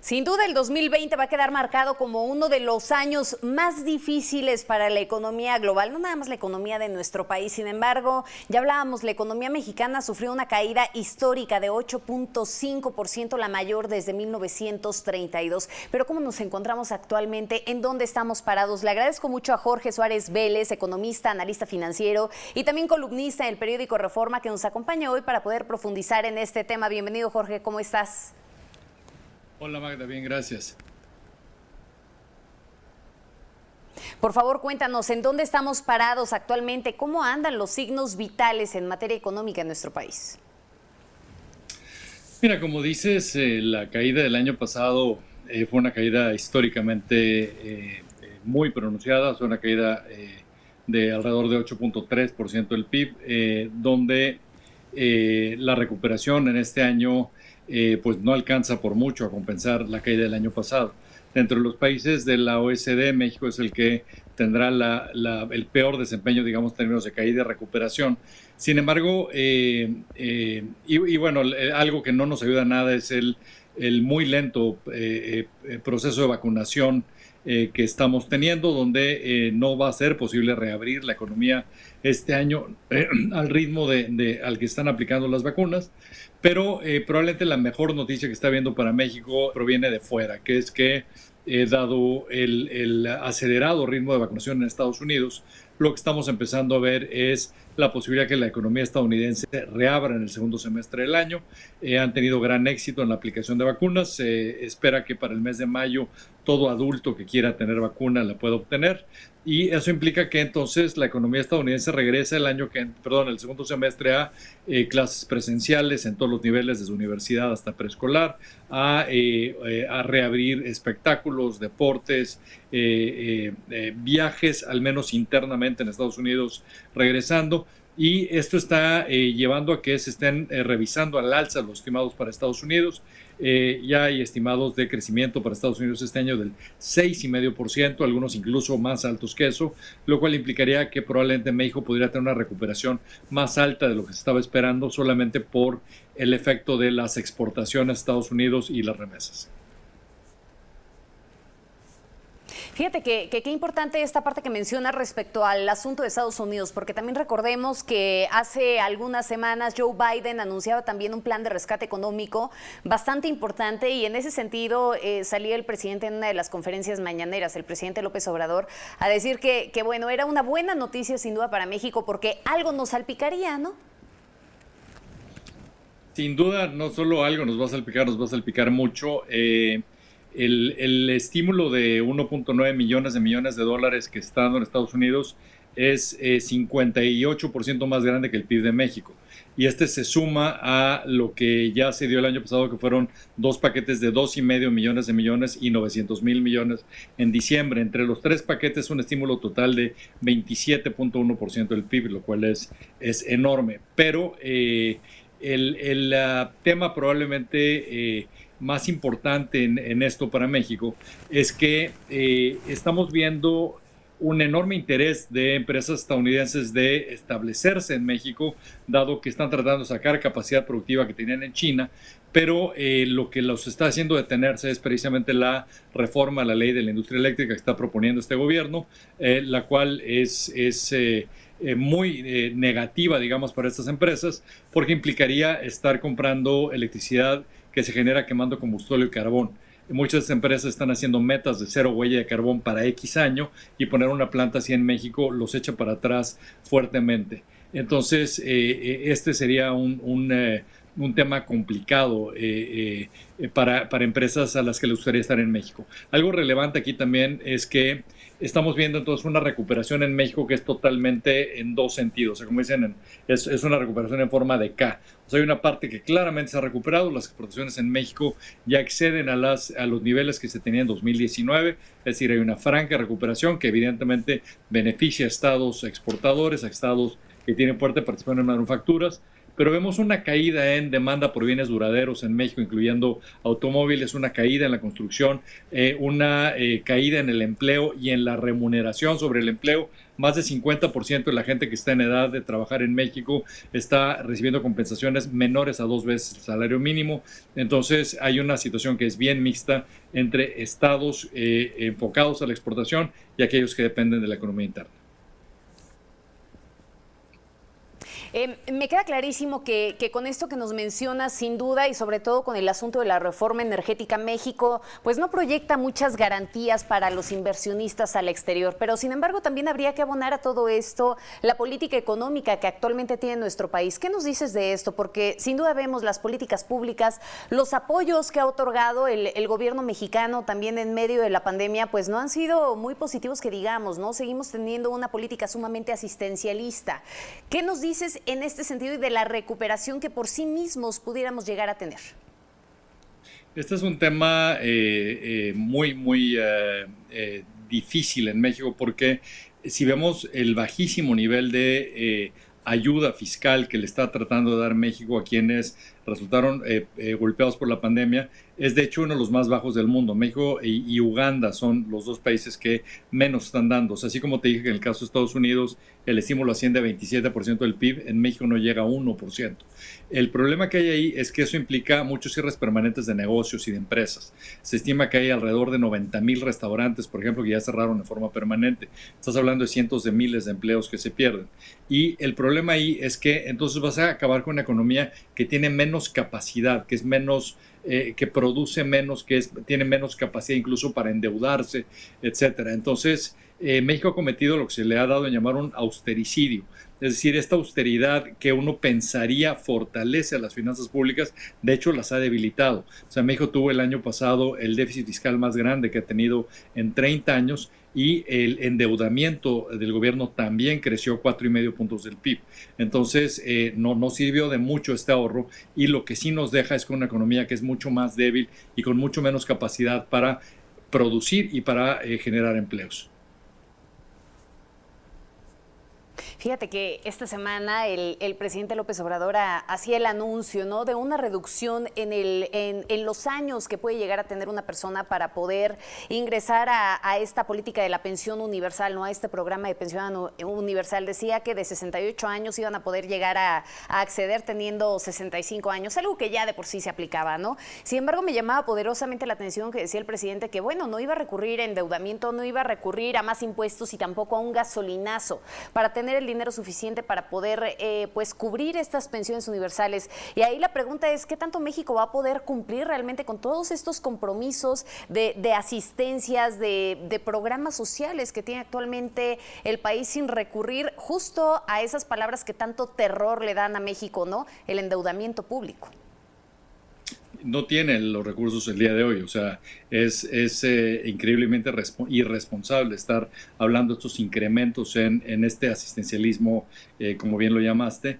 Sin duda, el 2020 va a quedar marcado como uno de los años más difíciles para la economía global, no nada más la economía de nuestro país. Sin embargo, ya hablábamos, la economía mexicana sufrió una caída histórica de 8.5%, la mayor desde 1932. Pero ¿cómo nos encontramos actualmente? ¿En dónde estamos parados? Le agradezco mucho a Jorge Suárez Vélez, economista, analista financiero y también columnista en el periódico Reforma, que nos acompaña hoy para poder profundizar en este tema. Bienvenido, Jorge, ¿cómo estás? Hola Magda, bien, gracias. Por favor, cuéntanos, ¿en dónde estamos parados actualmente? ¿Cómo andan los signos vitales en materia económica en nuestro país? Mira, como dices, la caída del año pasado fue una caída históricamente muy pronunciada, fue una caída de alrededor de 8.3% del PIB, donde la recuperación en este año pues no alcanza por mucho a compensar la caída del año pasado. Dentro de los países de la OECD, México es el que tendrá el peor desempeño, digamos, en términos de caída y recuperación. Sin embargo, bueno, algo que no nos ayuda nada es el muy lento proceso de vacunación que estamos teniendo, donde no va a ser posible reabrir la economía este año al ritmo al que están aplicando las vacunas. Pero probablemente la mejor noticia que está habiendo para México proviene de fuera, que es que dado el acelerado ritmo de vacunación en Estados Unidos, lo que estamos empezando a ver es la posibilidad que la economía estadounidense reabra en el segundo semestre del año. Han tenido gran éxito en la aplicación de vacunas. Se espera que para el mes de mayo todo adulto que quiera tener vacuna la pueda obtener. Y eso implica que entonces la economía estadounidense regresa el segundo semestre a clases presenciales en todos los niveles, desde universidad hasta preescolar, a reabrir espectáculos, deportes, viajes, al menos internamente en Estados Unidos, regresando. Y esto está llevando a que se estén revisando al alza los estimados para Estados Unidos. Ya hay estimados de crecimiento para Estados Unidos este año del 6,5%, algunos incluso más altos que eso, lo cual implicaría que probablemente México podría tener una recuperación más alta de lo que se estaba esperando solamente por el efecto de las exportaciones a Estados Unidos y las remesas. Fíjate que qué importante esta parte que menciona respecto al asunto de Estados Unidos, porque también recordemos que hace algunas semanas Joe Biden anunciaba también un plan de rescate económico bastante importante, y en ese sentido salía el presidente en una de las conferencias mañaneras, el presidente López Obrador, a decir que bueno, era una buena noticia sin duda para México porque algo nos salpicaría, ¿no? Sin duda, no solo algo nos va a salpicar mucho. El estímulo de 1.9 millones de dólares que está dando en Estados Unidos es 58% más grande que el PIB de México. Y este se suma a lo que ya se dio el año pasado, que fueron dos paquetes de 2,5 millones y 900,000 millones en diciembre. Entre los tres paquetes, un estímulo total de 27.1% del PIB, lo cual es enorme. Pero el tema probablemente más importante en esto para México es que estamos viendo un enorme interés de empresas estadounidenses de establecerse en México, dado que están tratando de sacar capacidad productiva que tenían en China, pero lo que los está haciendo detenerse es precisamente la reforma a la ley de la industria eléctrica que está proponiendo este gobierno, la cual es muy negativa, digamos, para estas empresas, porque implicaría estar comprando electricidad que se genera quemando combustible y carbón. Muchas empresas están haciendo metas de cero huella de carbón para X año, y poner una planta así en México los echa para atrás fuertemente. Entonces, este sería un tema complicado para empresas a las que les gustaría estar en México. Algo relevante aquí también es que estamos viendo entonces una recuperación en México que es totalmente en dos sentidos. O sea, como dicen, es una recuperación en forma de K. O sea, hay una parte que claramente se ha recuperado. Las exportaciones en México ya exceden a los niveles que se tenían en 2019. Es decir, hay una franca recuperación que evidentemente beneficia a estados exportadores, a estados que tienen fuerte participación en manufacturas. pero vemos una caída en demanda por bienes duraderos en México, incluyendo automóviles, una caída en la construcción, una caída en el empleo y en la remuneración sobre el empleo. Más del 50% de la gente que está en edad de trabajar en México está recibiendo compensaciones menores a 2 veces el salario mínimo. Entonces hay una situación que es bien mixta entre estados enfocados a la exportación y aquellos que dependen de la economía interna. Me queda clarísimo que con esto que nos mencionas, sin duda, y sobre todo con el asunto de la reforma energética, México pues no proyecta muchas garantías para los inversionistas al exterior, pero sin embargo también habría que abonar a todo esto la política económica que actualmente tiene nuestro país. ¿Qué nos dices de esto? Porque sin duda vemos las políticas públicas, los apoyos que ha otorgado el gobierno mexicano también en medio de la pandemia, pues no han sido muy positivos que digamos, ¿no? Seguimos teniendo una política sumamente asistencialista. ¿Qué nos dices en este sentido y de la recuperación que por sí mismos pudiéramos llegar a tener? Este es un tema muy difícil en México porque si vemos el bajísimo nivel de ayuda fiscal que le está tratando de dar México a quienes resultaron golpeados por la pandemia, es de hecho uno de los más bajos del mundo. México y Uganda son los dos países que menos están dando. O sea, así como te dije que en el caso de Estados Unidos el estímulo asciende a 27% del PIB, en México no llega a 1%. El problema que hay ahí es que eso implica muchos cierres permanentes de negocios y de empresas. Se estima que hay alrededor de 90,000 restaurantes, por ejemplo, que ya cerraron de forma permanente. Estás hablando de cientos de miles de empleos que se pierden. Y el problema ahí es que entonces vas a acabar con una economía que tiene menos capacidad, que es menos, que produce menos, tiene menos capacidad incluso para endeudarse, etcétera. Entonces, México ha cometido lo que se le ha dado en llamar un austericidio. Es decir, esta austeridad que uno pensaría fortalece a las finanzas públicas, de hecho las ha debilitado. O sea, México tuvo el año pasado el déficit fiscal más grande que ha tenido en 30 años y el endeudamiento del gobierno también creció 4,5 puntos del PIB. Entonces, no sirvió de mucho este ahorro y lo que sí nos deja es con una economía que es mucho más débil y con mucho menos capacidad para producir y para generar empleos. Fíjate que esta semana el presidente López Obrador hacía el anuncio, ¿no?, de una reducción en los años que puede llegar a tener una persona para poder ingresar a esta política de la pensión universal, ¿no?, a este programa de pensión universal. Decía que de 68 años iban a poder llegar a acceder teniendo 65 años, algo que ya de por sí se aplicaba, ¿no? Sin embargo, me llamaba poderosamente la atención que decía el presidente que, bueno, no iba a recurrir a endeudamiento, no iba a recurrir a más impuestos y tampoco a un gasolinazo para tener el dinero suficiente para poder pues cubrir estas pensiones universales. Y ahí la pregunta es, ¿qué tanto México va a poder cumplir realmente con todos estos compromisos de asistencias, de programas sociales que tiene actualmente el país sin recurrir justo a esas palabras que tanto terror le dan a México, ¿no?, el endeudamiento público? No tiene los recursos el día de hoy. O sea, es increíblemente irresponsable estar hablando de estos incrementos en este asistencialismo, como bien lo llamaste,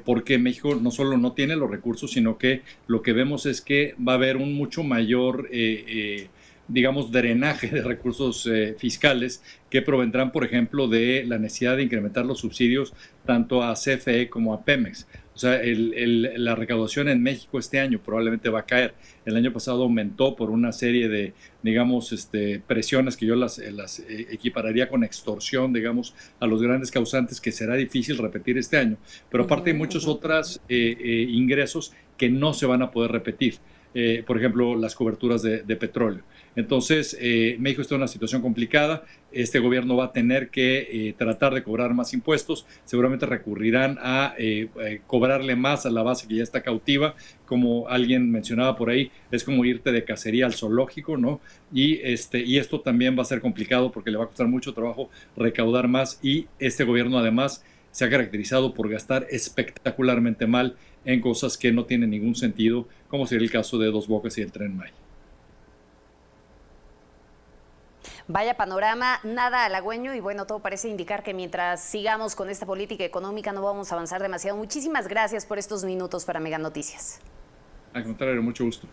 porque México no solo no tiene los recursos, sino que lo que vemos es que va a haber un mucho mayor digamos, drenaje de recursos fiscales que provendrán, por ejemplo, de la necesidad de incrementar los subsidios tanto a CFE como a Pemex. O sea, la recaudación en México este año probablemente va a caer. El año pasado aumentó por una serie de, digamos, presiones que yo las equipararía con extorsión, digamos, a los grandes causantes, que será difícil repetir este año. Pero aparte hay muchos otros ingresos que no se van a poder repetir. Por ejemplo, las coberturas de petróleo. Entonces, México está en una situación complicada. Este gobierno va a tener que tratar de cobrar más impuestos. Seguramente recurrirán a cobrarle más a la base que ya está cautiva. Como alguien mencionaba por ahí, es como irte de cacería al zoológico, ¿no? Y esto también va a ser complicado porque le va a costar mucho trabajo recaudar más. Y este gobierno, además, se ha caracterizado por gastar espectacularmente mal en cosas que no tienen ningún sentido, como sería el caso de Dos Bocas y el Tren Maya. Vaya panorama, nada halagüeño, y bueno, todo parece indicar que mientras sigamos con esta política económica no vamos a avanzar demasiado. Muchísimas gracias por estos minutos para Mega Noticias. Al contrario, mucho gusto.